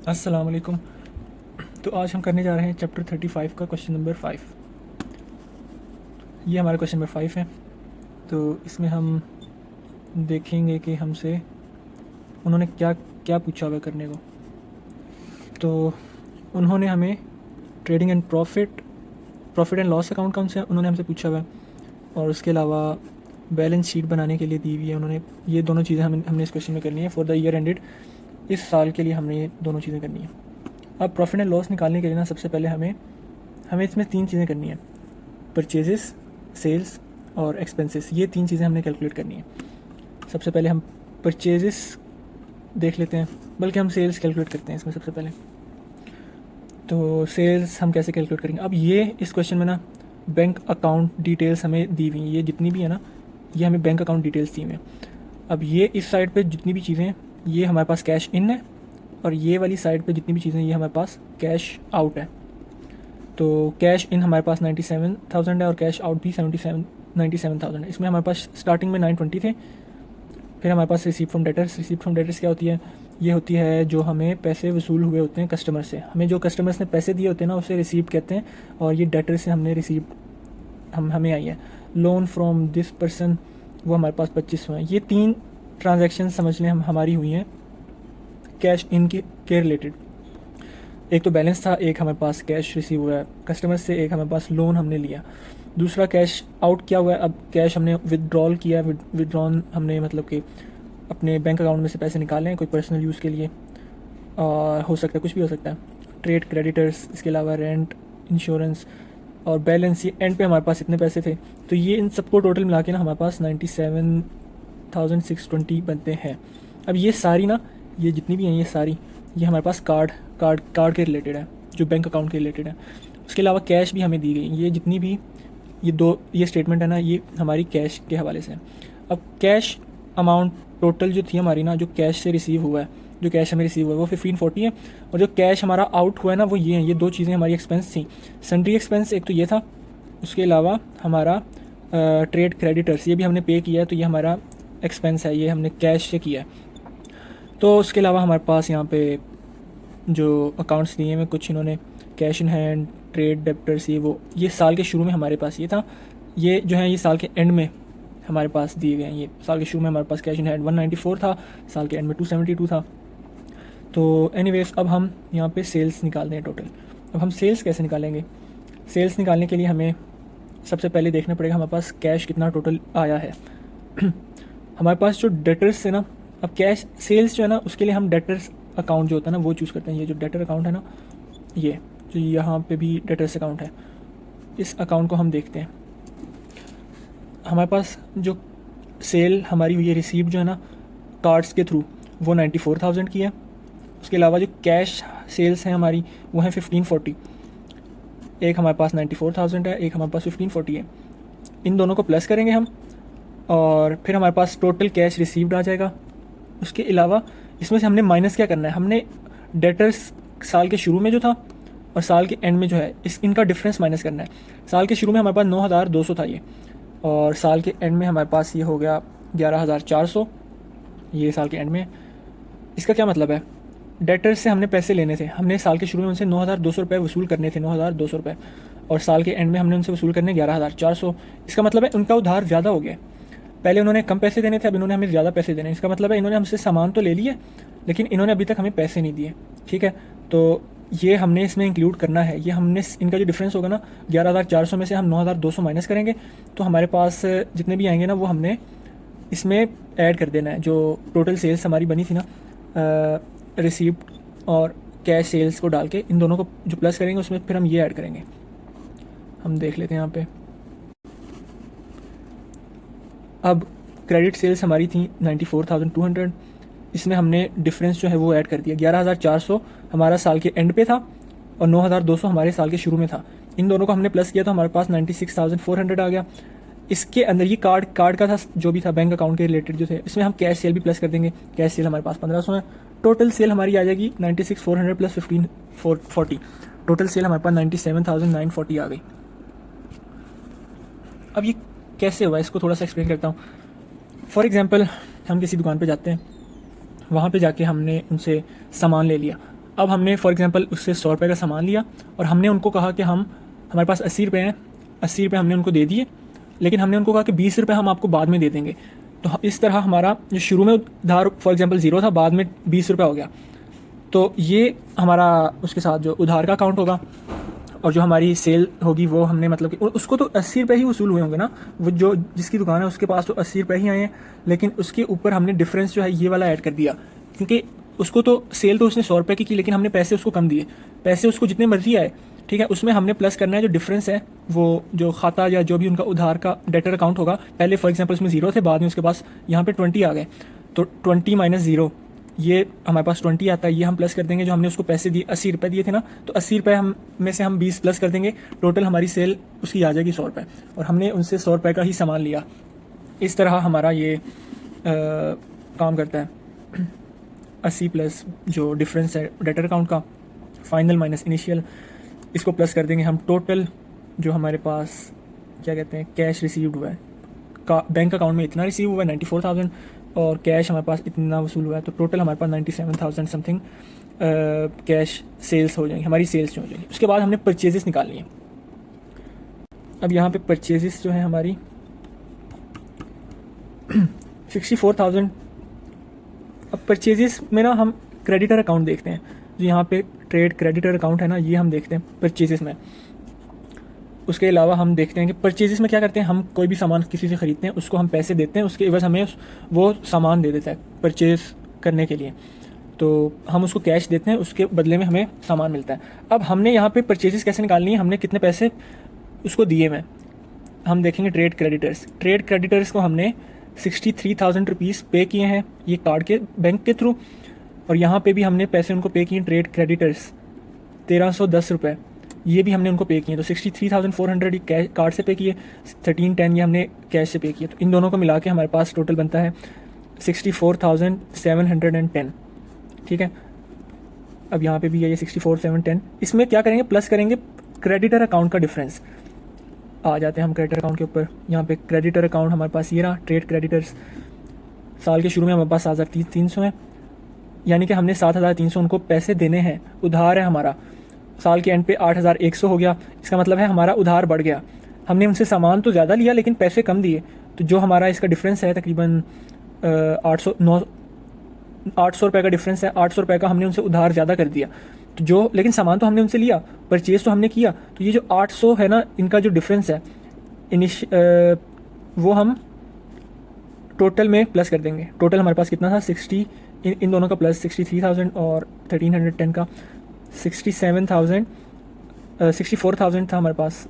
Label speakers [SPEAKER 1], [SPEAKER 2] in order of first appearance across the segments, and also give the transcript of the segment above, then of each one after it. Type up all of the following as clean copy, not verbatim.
[SPEAKER 1] अस्सलाम वालेकुम। तो आज हम करने जा रहे हैं चैप्टर 35 का क्वेश्चन नंबर 5। ये हमारा क्वेश्चन नंबर 5 है। तो इसमें हम देखेंगे कि हमसे उन्होंने क्या क्या पूछा हुआ है करने को। तो उन्होंने हमें trading and profit and loss account का उन्होंने हमसे पूछा हुआ है, और उसके अलावा बैलेंस शीट बनाने के लिए दी हुई है उन्होंने। ये दोनों चीज़ें हमने इस क्वेश्चन में करनी है फॉर द ईयर एंडेड। इस साल के लिए हमने ये दोनों चीज़ें करनी है। अब प्रॉफिट एंड लॉस निकालने के लिए ना सबसे पहले हमें हमें इसमें 3 चीज़ें करनी है: परचेजेस, सेल्स और एक्सपेंसेस। ये 3 चीज़ें हमने कैलकुलेट करनी है। सबसे पहले हम परचेजेस देख लेते हैं, बल्कि हम सेल्स कैलकुलेट करते हैं इसमें सबसे पहले। तो सेल्स हम कैसे कैलकुलेट करेंगे? अब ये इस क्वेश्चन में ना बैंक अकाउंट डिटेल्स हमें दी हुई हैं। ये जितनी भी है ना, ये हमें बैंक अकाउंट डिटेल्स दी हुई हैं। अब ये इस साइड पे जितनी भी चीज़ें हैं, ये हमारे पास कैश इन है, और ये वाली साइड पे जितनी भी चीज़ें हैं, ये हमारे पास कैश आउट है। तो कैश इन हमारे पास 97,000 है और कैश आउट भी 97,000 है। इसमें हमारे पास स्टार्टिंग में 920 थे। फिर हमारे पास रिसीप्ट फ्रॉम डेटर्स क्या होती है? ये होती है जो हमें पैसे वसूल हुए होते हैं कस्टमर से। हमें जो कस्टमर्स ने पैसे दिए होते हैं ना, उसे रिसीप्ट कहते हैं, और ये डेटर से हमने रिसीप्ट हमें आई है। लोन फ्रॉम दिस पर्सन, वो हमारे पास 2500 हैं। ये 3 ट्रांजेक्शन समझ लें हमारी हुई हैं कैश इन के रिलेटेड। एक तो बैलेंस था, एक हमारे पास कैश रिसीव हुआ है कस्टमर से, एक हमारे पास लोन हमने लिया। दूसरा कैश आउट क्या हुआ है? अब कैश हमने विदड्रॉल किया है। विदड्रॉन हमने मतलब कि अपने बैंक अकाउंट में से पैसे निकाले हैं कोई पर्सनल यूज़ के लिए, और हो सकता है कुछ भी हो सकता है। ट्रेड क्रेडिटर्स, इसके अलावा रेंट, इंश्योरेंस और बैलेंस, ये एंड पे हमारे पास इतने पैसे थे। तो ये इन सबको टोटल मिला के ना हमारे पास 97,620 बनते हैं। अब ये सारी ना, ये जितनी भी हैं ये सारी, ये हमारे पास कार्ड के रिलेटेड है, जो बैंक अकाउंट के रिलेटेड है। उसके अलावा कैश भी हमें दी गई। ये जितनी भी ये स्टेटमेंट है ना, ये हमारी कैश के हवाले से है। अब कैश अमाउंट टोटल जो थी हमारी ना, जो कैश से रिसीव हुआ है, जो कैश हमें रिसीव हुआ है वो 1540 है, और जो कैश हमारा आउट हुआ है ना, वो ये हैं। ये 2 चीज़ें हमारी एक्सपेंस थी। सन्ड्री एक्सपेंस एक तो ये था, उसके अलावा हमारा ट्रेड क्रेडिटर्स, ये भी हमने पे किया है, तो ये हमारा एक्सपेंस है, ये हमने कैश से किया है। तो उसके अलावा हमारे पास यहाँ पे जो अकाउंट्स दिए हैं कुछ, इन्होंने cash in hand, trade debtors, ये साल के शुरू में हमारे पास ये था। ये जो है ये साल के एंड में हमारे पास दिए गए हैं। ये साल के शुरू में हमारे पास कैश इन हैंड 194 था, साल के एंड में 272 था। तो एनीवेज, अब हम यहाँ पे सेल्स निकालते हैं टोटल। अब हम सेल्स कैसे निकालेंगे? सेल्स निकालने के लिए हमें सबसे पहले देखना पड़ेगा हमारे पास कैश कितना टोटल आया है। हमारे पास जो डेटर्स से ना, अब कैश सेल्स जो है ना, उसके लिए हम डेटर्स अकाउंट जो होता है ना वो चूज़ करते हैं। ये जो डेटर अकाउंट है ना, ये जो यहाँ पे भी डेटर्स अकाउंट है, इस अकाउंट को हम देखते हैं। हमारे पास जो सेल हमारी हुई है, रिसीप्ट जो है ना कार्ड्स के थ्रू, वो 94,000 की है। उसके अलावा जो कैश सेल्स हैं हमारी, वो हैं 1540। एक हमारे पास 94,000 है, एक हमारे पास 1540 है। इन दोनों को प्लस करेंगे हम, और फिर हमारे पास टोटल कैश रिसीव्ड आ जाएगा। उसके अलावा इसमें से हमने माइनस क्या करना है? हमने डेटर्स साल के शुरू में जो था और साल के एंड में जो है, इनका डिफरेंस माइनस करना है। साल के शुरू में हमारे पास 9,200 था ये, और साल के एंड में हमारे पास ये हो गया 11,400, ये साल के एंड में। इसका क्या मतलब है? डेटर्स से हमने पैसे लेने थे, हमने साल के शुरू में उनसे 9,200 रुपये वसूल करने थे, 9,200 रुपये, और साल के एंड में हमने उनसे वसूल करने 11,400। इसका मतलब है उनका उधार ज़्यादा हो गया। पहले उन्होंने कम पैसे देने थे, अब इन्होंने हमें ज़्यादा पैसे देने। इसका मतलब है इन्होंने हमसे सामान तो ले लिए, लेकिन इन्होंने अभी तक हमें पैसे नहीं दिए। ठीक है, तो ये हमने इसमें इंक्लूड करना है। ये हमने इनका जो डिफरेंस होगा ना, 11,400 में से हम 9,200 माइनस करेंगे, तो हमारे पास जितने भी आएंगे ना, वो हमने इसमें ऐड कर देना है। जो टोटल सेल्स हमारी बनी थी ना, रिसीप्ट और कैश सेल्स को डाल के इन दोनों को जो प्लस करेंगे, उसमें फिर हम ये ऐड करेंगे। हम देख लेते हैं यहाँ पे। अब क्रेडिट सेल्स हमारी थी 94,200, इसमें हमने डिफरेंस जो है वो ऐड कर दिया। 11,400 हमारा साल के एंड पे था, और 9,200 हमारे साल के शुरू में था। इन दोनों को हमने प्लस किया तो हमारे पास 96,400 आ गया। इसके अंदर ये कार्ड का था, जो भी था बैंक अकाउंट के रिलेटेड जो थे, इसमें हम कैश सेल भी प्लस कर देंगे। कैश सेल हमारे पास 1,500 है। टोटल सेल हमारी आ जाएगी 96,400 प्लस 1,540। टोटल सेल हमारे पास 97,940 आ गई। अब ये कैसे हुआ, इसको थोड़ा सा एक्सप्लेन करता हूँ। फॉर एग्जांपल, हम किसी दुकान पे जाते हैं, वहाँ पे जाके हमने उनसे सामान ले लिया। अब हमने फॉर एग्जांपल उससे 100 रुपये का सामान लिया और हमने उनको कहा कि हमारे पास 80 रुपये हैं, 80 रुपये हमने उनको दे दिए, लेकिन हमने उनको कहा कि 20 रुपये हम आपको बाद में दे देंगे। तो इस तरह हमारा जो शुरू में उधार फॉर एग्जांपल 0 था, बाद में 20 रुपये हो गया। तो ये हमारा उसके साथ जो उधार का अकाउंट होगा, और जो हमारी सेल होगी वो हमने मतलब कि उसको तो 80 रुपये ही वसूल हुए होंगे ना, वो जो जिसकी दुकान है उसके पास तो 80 रुपये ही आए हैं, लेकिन उसके ऊपर हमने डिफरेंस जो है ये वाला ऐड कर दिया, क्योंकि उसको तो सेल तो उसने 100 रुपये की लेकिन हमने पैसे उसको कम दिए, पैसे उसको जितने मर्जी आए, ठीक है, उसमें हमने प्लस करना है जो डिफरेंस है, वो जो खाता या जो भी उनका उधार का डेटर अकाउंट होगा, पहले फॉर एग्जांपल उसमें 0 थे, बाद में उसके पास यहाँ पे 20 आ गए, तो 20 माइनस 0 ये हमारे पास 20 आता है, ये हम प्लस कर देंगे। जो हमने उसको पैसे दिए 80 रुपये दिए थे ना, तो 80 रुपये हम में से हम 20 प्लस कर देंगे, टोटल हमारी सेल उसकी आ जाएगी 100 रुपये, और हमने उनसे 100 रुपये का ही सामान लिया। इस तरह हमारा ये काम करता है। 80 प्लस जो डिफरेंस है डेटर अकाउंट का, फाइनल माइनस इनिशियल, इसको प्लस कर देंगे हम, टोटल जो हमारे पास क्या कहते हैं कैश रिसीव्ड हुआ है, का बैंक अकाउंट में इतना रिसीव हुआ है 94,000, और कैश हमारे पास इतना वसूल हुआ है, तो टोटल हमारे पास 97,000 समथिंग कैश सेल्स हो जाएंगी, हमारी सेल्स जो हो जाएंगी। उसके बाद हमने परचेजेस निकालनी है। अब यहाँ पे परचेजेस जो है हमारी 64,000। अब परचेजेस में ना हम क्रेडिटर अकाउंट देखते हैं, जो यहाँ पे ट्रेड क्रेडिटर अकाउंट है ना, ये हम देखते हैं परचेजेस में। उसके अलावा हम देखते हैं कि परचेजेस में क्या करते हैं, हम कोई भी सामान किसी से ख़रीदते हैं, उसको हम पैसे देते हैं, उसके एवज हमें वो सामान दे देता है परचेज़ करने के लिए, तो हम उसको कैश देते हैं, उसके बदले में हमें सामान मिलता है। अब हमने यहाँ पे परचेजेस कैसे निकालनी है, हमने कितने पैसे उसको दिए में, हम देखेंगे ट्रेड क्रेडिटर्स। ट्रेड क्रेडिटर्स को हमने 63,000 रुपीज़ पे किए हैं ये कार्ड के बैंक के थ्रू, और यहाँ पे भी हमने पैसे उनको पे किए ट्रेड क्रेडिटर्स 1310 रुपये, ये भी हमने उनको पे किए। तो 63,400 कैश कार्ड से पे किए, 1310 ये हमने कैश से पे किए, तो इन दोनों को मिला के हमारे पास टोटल बनता है 64,710। ठीक है, अब यहाँ पे भी है ये 64,710। इसमें क्या करेंगे, प्लस करेंगे क्रेडिटर अकाउंट का डिफरेंस। आ जाते हैं हम क्रेडिटर अकाउंट के ऊपर। यहाँ पे क्रेडिटर अकाउंट हमारे पास ये रहा, ट्रेड क्रेडिटर्स। साल के शुरू में हमारे पास 7,300 है, यानी कि हमने 7,300 उनको पैसे देने हैं, उधार है हमारा। साल के एंड पे 8,100 हो गया, इसका मतलब है हमारा उधार बढ़ गया। हमने उनसे सामान तो ज़्यादा लिया लेकिन पैसे कम दिए, तो जो हमारा इसका डिफरेंस है तकरीबन 800 रुपये का डिफरेंस है। 800 रुपये का हमने उनसे उधार ज़्यादा कर दिया, तो जो लेकिन सामान तो हमने उनसे लिया, परचेज़ तो हमने किया, तो ये जो 800 है ना, इनका जो डिफरेंस है वो हम टोटल में प्लस कर देंगे। टोटल हमारे पास कितना था, 60, इन दोनों का प्लस 63,000 और 1310 का 64,000 था हमारे पास,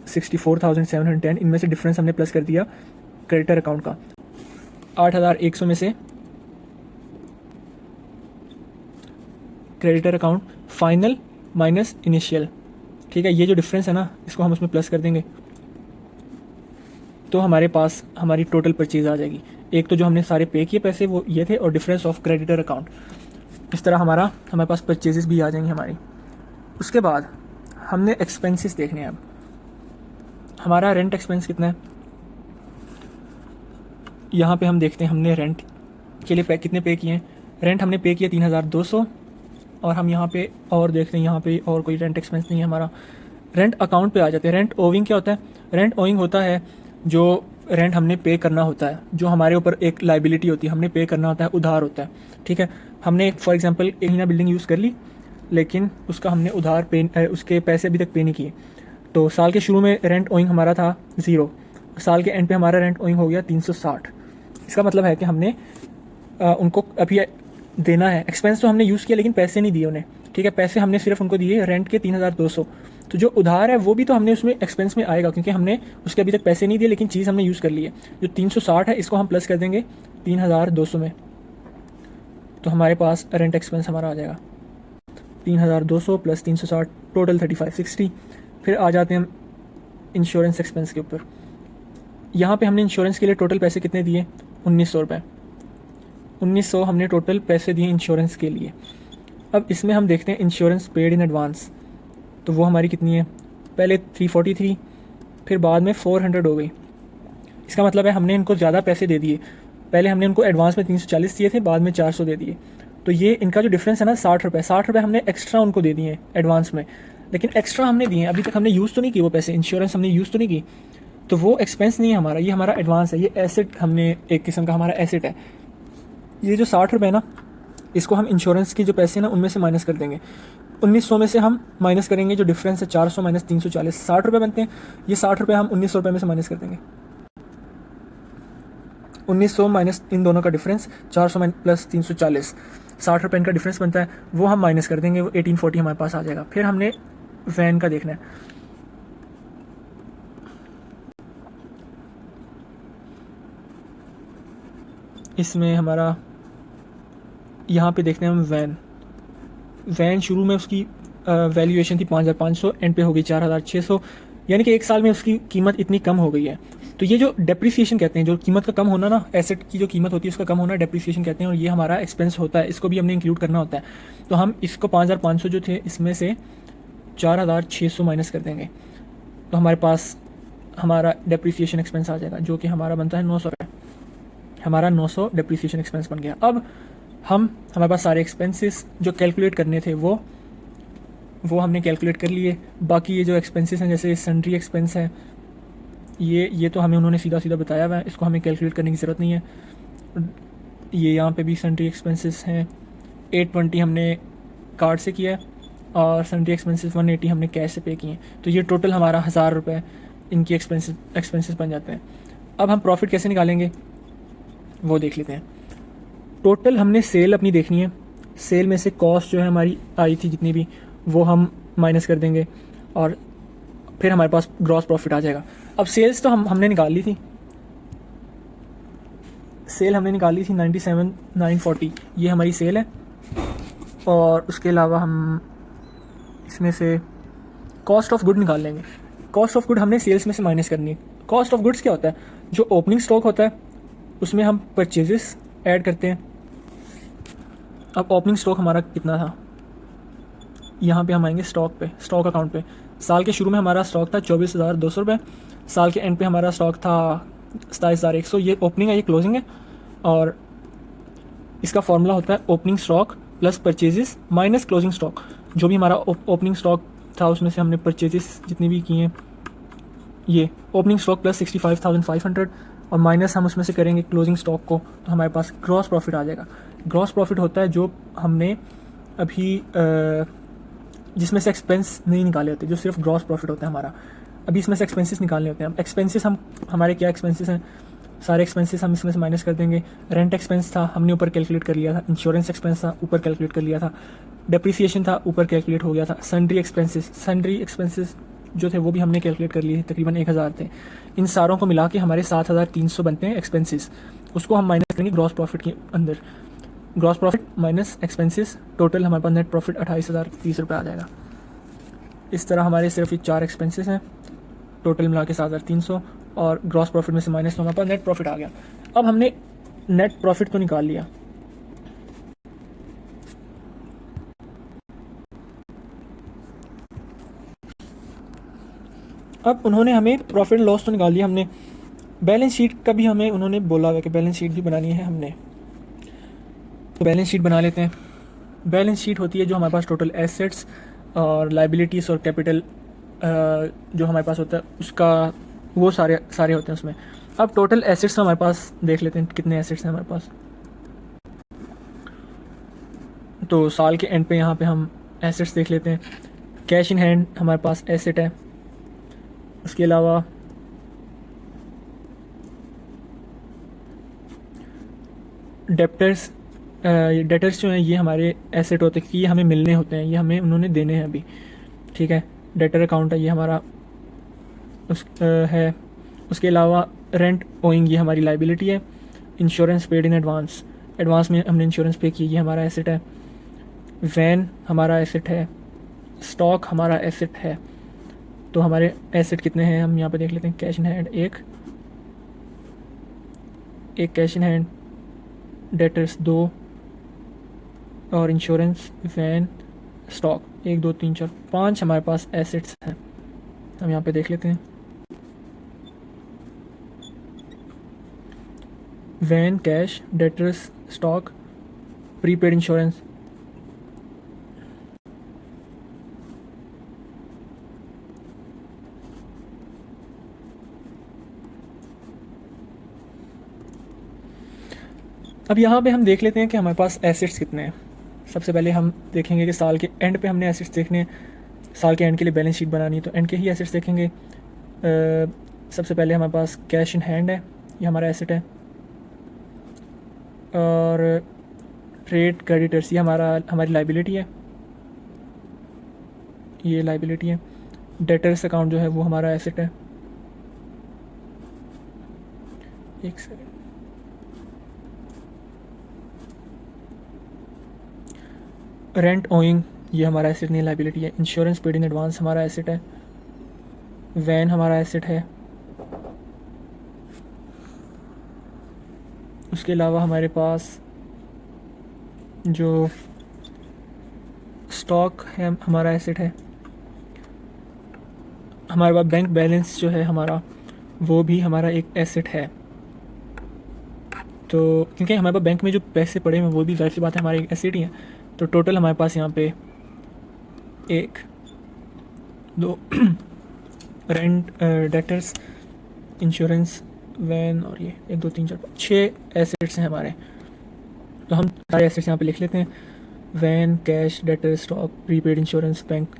[SPEAKER 1] 64,710। इनमें से डिफरेंस हमने प्लस कर दिया क्रेडिटर अकाउंट का 8,100 में से creditor account final minus initial. ठीक है, ये जो डिफरेंस है ना, इसको हम उसमें प्लस कर देंगे, तो हमारे पास हमारी टोटल परचेज आ जाएगी। एक तो जो हमने सारे पे किए पैसे वो ये थे, और डिफरेंस ऑफ क्रेडिटर अकाउंट। इस तरह हमारे पास परचेजेस भी आ जाएंगी हमारी। उसके बाद हमने एक्सपेंसेस देखने हैं। अब हमारा रेंट एक्सपेंस कितना है, यहाँ पे हम देखते हैं हमने रेंट के लिए कितने पे किए हैं। रेंट हमने पे किया 3,200, और हम यहाँ पे और देखते हैं, यहाँ पे और कोई रेंट एक्सपेंस नहीं है हमारा। रेंट अकाउंट पे आ जाते हैं। रेंट ओविंग क्या होता है, रेंट ओविंग होता है जो रेंट हमने पे करना होता है, जो हमारे ऊपर एक लाइबिलिटी होती है, हमने पे करना होता है, उधार होता है। ठीक है, हमने फॉर एग्जांपल एक महीना बिल्डिंग यूज़ कर ली, लेकिन उसका हमने उधार उसके पैसे अभी तक पे नहीं किए, तो साल के शुरू में रेंट ओइंग हमारा था 0, साल के एंड पे हमारा रेंट ओइंग हो गया 360। इसका मतलब है कि हमने उनको अभी देना है। एक्सपेंस तो हमने यूज़ किया लेकिन पैसे नहीं दिए उन्हें। ठीक है, पैसे हमने सिर्फ उनको दिए रेंट के 3,200, तो जो उधार है वो भी तो हमने उसमें एक्सपेंस में आएगा, क्योंकि हमने उसके अभी तक पैसे नहीं दिए लेकिन चीज़ हमने यूज़ कर ली है। जो 360 है इसको हम प्लस कर देंगे 3,200 में, तो हमारे पास रेंट एक्सपेंस हमारा आ जाएगा 3,200 प्लस 360, टोटल 3,560। फिर आ जाते हैं हम इंश्योरेंस एक्सपेंस के ऊपर। यहाँ पे हमने इंश्योरेंस के लिए टोटल पैसे कितने दिए, 1,900 रुपये। 1,900 हमने टोटल पैसे दिए इंश्योरेंस के लिए। अब इसमें हम देखते हैं इंश्योरेंस पेड इन एडवांस, तो वो हमारी कितनी है, पहले 343, फिर बाद में 400 हो गई। इसका मतलब है हमने इनको ज़्यादा पैसे दे दिए। पहले हमने उनको एडवांस में 340 दिए थे, बाद में 400 दे दिए, तो ये इनका जो डिफरेंस है ना 60 रुपये, 60 रुपये हमने एक्स्ट्रा उनको दे दिए एडवांस में, लेकिन एक्स्ट्रा हमने दिए हैं, अभी तक हमने यूज़ तो नहीं की वो पैसे, इंश्योरेंस हमने यूज़ तो नहीं की, तो वो एक्सपेंस नहीं है हमारा, ये हमारा एडवांस है, ये एसेट, हमने एक किस्म का हमारा एसेट है। ये जो 60 रुपये ना, इसको हम इंश्योरेंस के जो पैसे ना उनमें से माइनस कर देंगे, 1900 में से हम माइनस करेंगे, जो डिफरेंस है 400 माइनस 340, 60 रुपये बनते हैं, ये 60 रुपये हम 1900 रुपये में से माइनस कर देंगे, 1900 माइनस इन दोनों का डिफरेंस 400 प्लस 340, 60 रुपये इनका डिफरेंस बनता है, वो हम माइनस कर देंगे, वो 1840 हमारे पास आ जाएगा। फिर हमने वैन का देखना है, इसमें हमारा यहाँ पे देखते हैं हम वैन शुरू में उसकी वैल्यूएशन थी 5500, एंड पे हो गई 4600, यानी कि एक साल में उसकी कीमत इतनी कम हो गई है। तो ये जो डेप्रिसिएशन कहते हैं, जो कीमत का कम होना ना, एसेट की जो कीमत होती है उसका कम होना डेप्रिसिएशन कहते हैं, और ये हमारा एक्सपेंस होता है, इसको भी हमने इंक्लूड करना होता है। तो हम इसको 5500 जो थे इसमें से 4600 माइनस कर देंगे, तो हमारे पास हमारा डेप्रिसिएशन एक्सपेंस आ जाएगा, जो कि हमारा बनता है 900 रुपये, हमारा 900 डेप्रिसिएशन एक्सपेंस बन गया। अब हमारे पास सारे एक्सपेंसेस जो कैलकुलेट करने थे वो हमने कैलकुलेट कर लिए। बाकी ये जो एक्सपेंसेस हैं, जैसे सन्ड्री एक्सपेंस है, ये तो हमें उन्होंने सीधा सीधा बताया हुआ है, इसको हमें कैलकुलेट करने की ज़रूरत नहीं है। ये यहाँ पे भी सन्ड्री एक्सपेंसेस हैं, 820 हमने कार्ड से किया है, और सन्ड्री एक्सपेंसेस 180 हमने कैश से पे किए हैं। तो ये टोटल हमारा 1000 रुपये इनकी एक्सपेंसेस बन जाते हैं। अब हम प्रॉफिट कैसे निकालेंगे वो देख लेते हैं। टोटल हमने सेल अपनी देखनी है, सेल में से कॉस्ट जो है हमारी आई थी जितनी भी, वो हम माइनस कर देंगे, और फिर हमारे पास ग्रॉस प्रॉफिट आ जाएगा। अब सेल्स तो हमने निकाल ली थी, सेल हमने निकाली थी 97,940, ये हमारी सेल है। और उसके अलावा हम इसमें से कॉस्ट ऑफ गुड निकाल लेंगे। कॉस्ट ऑफ गुड हमने सेल्स में से माइनस करनी है। कॉस्ट ऑफ गुड्स क्या होता है, जो ओपनिंग स्टॉक होता है उसमें हम परचेजेस ऐड करते हैं। अब ओपनिंग स्टॉक हमारा कितना था, यहाँ पे हम आएंगे स्टॉक पे, स्टॉक अकाउंट पे। साल के शुरू में हमारा स्टॉक था 24,200 रुपये, साल के एंड पे हमारा स्टॉक था 27,100। ये ओपनिंग है, ये क्लोजिंग है, और इसका फॉर्मूला होता है opening stock plus purchases minus closing stock. जो भी हमारा ओपनिंग स्टॉक था उसमें से हमने परचेजेस जितनी भी किए हैं, ये ओपनिंग स्टॉक प्लस 65,500, और माइनस हम उसमें से करेंगे क्लोजिंग स्टॉक को, तो हमारे पास ग्रॉस प्रॉफिट आ जाएगा। ग्रॉस प्रॉफिट होता है जो हमने अभी जिसमें से एक्सपेंस नहीं निकाले होते, जो सिर्फ ग्रॉस प्रॉफिट होता है हमारा। अभी इसमें से एक्सपेंसेस निकालने होते हैं। अब एक्सपेंसेस हमारे क्या एक्सपेंसेस हैं, सारे एक्सपेंसेस हम इसमें से माइनस कर देंगे। रेंट एक्सपेंस था, हमने ऊपर कैलकुलेट कर लिया था। इंश्योरेंस एक्सपेंस था, ऊपर कैलकुलेट कर लिया था। डेप्रिसिएशन था, ऊपर कैलकुलेट हो गया था। सन्ड्री एक्सपेंसेस जो थे वो भी हमने कैलकुलेट कर लिए थे, तकरीबन 1000 थे। इन सारों को मिला के हमारे 7300 बनते हैं एक्सपेंसेस। उसको हम माइनस करेंगे ग्रॉस प्रॉफिट के अंदर। Gross profit minus expenses, total हमारे पास नेट प्रॉफिट 28,030 रुपये आ जाएगा। इस तरह हमारे सिर्फ ये 4 एक्सपेंसेस हैं, टोटल मिला के 7300, और ग्रॉस प्रॉफिट में से माइनस तो हमारे पास नेट प्रॉफिट आ गया। अब हमने नेट प्रॉफिट तो निकाल लिया, अब उन्होंने हमें प्रॉफिट लॉस तो निकाल लिया हमने। बैलेंस शीट का भी हमें उन्होंने बोला हुआ कि बैलेंस शीट भी बनानी है हमने, तो बैलेंस शीट बना लेते हैं। बैलेंस शीट होती है जो हमारे पास टोटल एसेट्स और लाइबिलिटीज़ और कैपिटल जो हमारे पास होता है उसका, वो सारे होते हैं उसमें। अब टोटल एसेट्स हमारे पास देख लेते हैं कितने एसेट्स हैं हमारे पास। तो साल के एंड पे यहाँ पे हम एसेट्स देख लेते हैं। कैश इन हैंड हमारे पास एसेट है, उसके अलावा डेटर्स जो हैं ये हमारे एसेट होते हैं कि ये हमें मिलने होते हैं, ये हमें उन्होंने देने हैं अभी, ठीक है। डेटर अकाउंट है ये हमारा है। उसके अलावा रेंट ओइंग ये हमारी लाइबिलिटी है। Insurance paid in advance, advance में हमने इंश्योरेंस पे किया, ये हमारा एसेट है। वैन हमारा एसेट है। स्टॉक हमारा एसेट है। तो हमारे एसेट कितने हैं हम यहाँ पे देख लेते हैं। कैश इन हैंड एक कैश इन हैंड, डेटर्स 2, और इंश्योरेंस, वैन, स्टॉक 1 2 3 4 5 हमारे पास एसेट्स हैं। हम यहाँ पे देख लेते हैं। Van, cash, debtors, stock, prepaid insurance, अब यहाँ पे हम देख लेते हैं कि हमारे पास एसेट्स कितने हैं। सबसे पहले हम देखेंगे कि साल के एंड पे हमने एसेट्स देखने हैं, साल के एंड के लिए बैलेंस शीट बनानी है तो एंड के ही एसेट्स देखेंगे। सबसे पहले हमारे पास कैश इन हैंड है, ये हमारा एसेट है, और ट्रेड क्रेडिटर्स ये हमारी लाइबिलिटी है, ये लाइबिलिटी है। डेटर्स अकाउंट जो है वो हमारा एसेट है। एक सेकेंड, रेंट ओइंग ये हमारा एसेट नहीं, लाइबिलिटी है। इंश्योरेंस पेड इन एडवांस हमारा एसेट है। वैन हमारा एसेट है। उसके अलावा हमारे पास जो स्टॉक है हमारा एसेट है। हमारे पास बैंक बैलेंस जो है हमारा, वो भी हमारा एक एसेट है। तो क्योंकि हमारे पास बैंक में जो पैसे पड़े हैं वो भी जाहिर सी बात है हमारे एक एसेट ही हैं। तो टोटल हमारे पास यहाँ पे 1 2 रेंट, डेटर्स, इंश्योरेंस, वैन और ये 1 2 3 4 5 6 एसेट्स हैं हमारे। तो हम सारे एसेट्स यहाँ पे लिख लेते हैं। Van, cash, debtor, stock, prepaid, insurance, bank.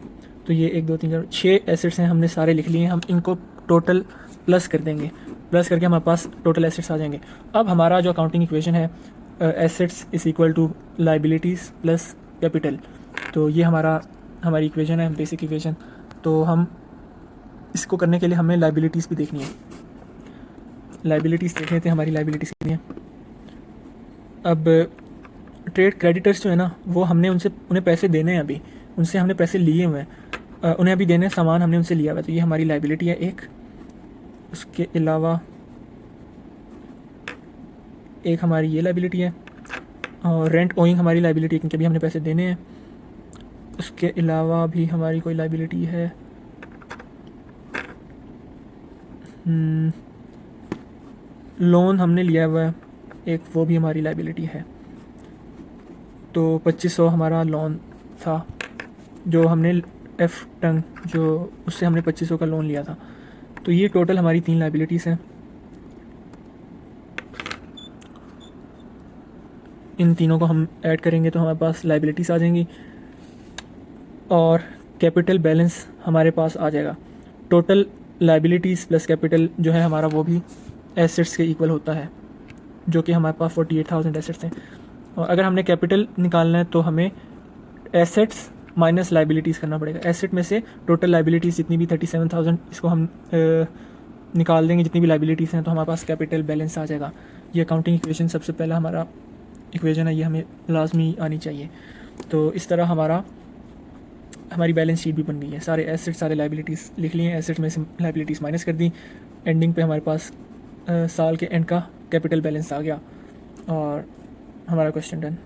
[SPEAKER 1] तो ये 1 2 3 4 6 एसेट्स हैं, हमने सारे लिख लिए हैं। हम इनको टोटल प्लस कर देंगे, प्लस करके हमारे पास टोटल एसेट्स आ जाएंगे। अब हमारा जो अकाउंटिंग इक्वेशन है, assets is equal to liabilities plus capital. तो ये हमारी इक्वेशन है, बेसिक इक्वेशन। तो हम इसको करने के लिए हमें लाइबिलिटीज़ भी देखनी है। लाइबिलिटीज़ देख लेते हैं हमारी लाइबिलिटीज़ कितनी है। अब ट्रेड क्रेडिटर्स जो है ना, वो हमने उन्हें पैसे देने हैं, अभी उनसे हमने पैसे लिए हुए हैं, उन्हें अभी देने, सामान हमने उनसे लिया हुआ है। तो ये हमारी लाइबिलिटी है एक। उसके अलावा एक हमारी ये लाइबिलिटी है, और रेंट ओइंग हमारी लाइबिलिटी है क्योंकि अभी हमने पैसे देने हैं। उसके अलावा भी हमारी कोई लाइबिलिटी है, लोन हमने लिया हुआ है एक, वो भी हमारी लाइबिलिटी है। तो 2500 हमारा लोन था जो हमने एफ टंग, जो उससे हमने 2500 का लोन लिया था। तो ये टोटल हमारी 3 लाइबिलिटीज़ हैं। इन तीनों को हम ऐड करेंगे तो हमारे पास लाइबिलिटीज़ आ जाएंगी, और कैपिटल बैलेंस हमारे पास आ जाएगा। टोटल लाइबिलिटीज़ प्लस कैपिटल जो है हमारा, वो भी एसेट्स के इक्वल होता है, जो कि हमारे पास 48,000 एसेट्स हैं। और अगर हमने कैपिटल निकालना है तो हमें एसेट्स माइनस लाइबिलिटीज़ करना पड़ेगा। एसेट में से टोटल लाइबिलिटीज़ जितनी भी 37,000, इसको हम निकाल देंगे जितनी भी लाइबिलिटीज़ हैं, तो हमारे पास कैपिटल बैलेंस आ जाएगा। ये अकाउंटिंग इक्वेशन सबसे पहला हमारा इक्वेशन है, ये हमें लाजमी आनी चाहिए। तो इस तरह हमारी बैलेंस शीट भी बन गई है। सारे एसेट सारे लाइबिलिटीज़ लिख लिए हैं, एसेट में से लाइबिलिटीज़ माइनस कर दी। एंडिंग पे हमारे पास साल के एंड का कैपिटल बैलेंस आ गया, और हमारा क्वेश्चन डन।